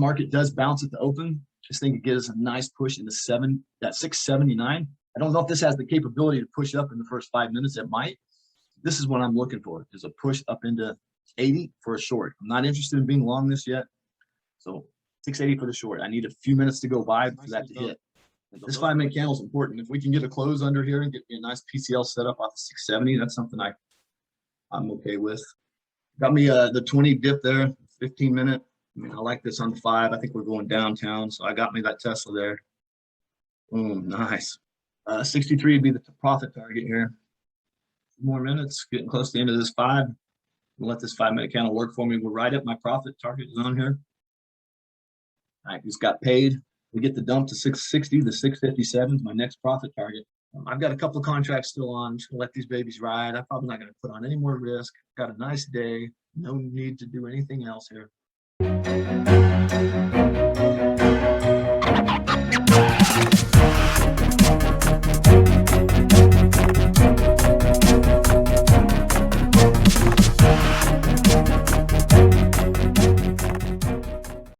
market does bounce at the open, this thing could get us a nice push into that 679. I don't know if this has the capability to push up in the first 5 minutes. It might. This is what I'm looking for, is a push up into 80 for a short. I'm not interested in being long this yet. So 680 for the short. I need a few minutes to go by for that to hit. This 5 minute candle is important. If we can get a close under here and get me a nice PCL set up off the 670, that's something I'm okay with. Got me the 20 dip there, 15 minute. I mean, I like this on the 5. I think we're going downtown, so I got me that Tesla there. Boom, nice. 63 would be the profit target here. 2 more minutes, getting close to the end of this 5. We'll let this 5 minute candle work for me. We're right at my profit target zone here. All right, just got paid. We get the dump to 660. The 657 is my next profit target. I've got a couple of contracts still on. I'm just gonna let these babies ride. I'm probably not gonna put on any more risk. Got a nice day. No need to do anything else here.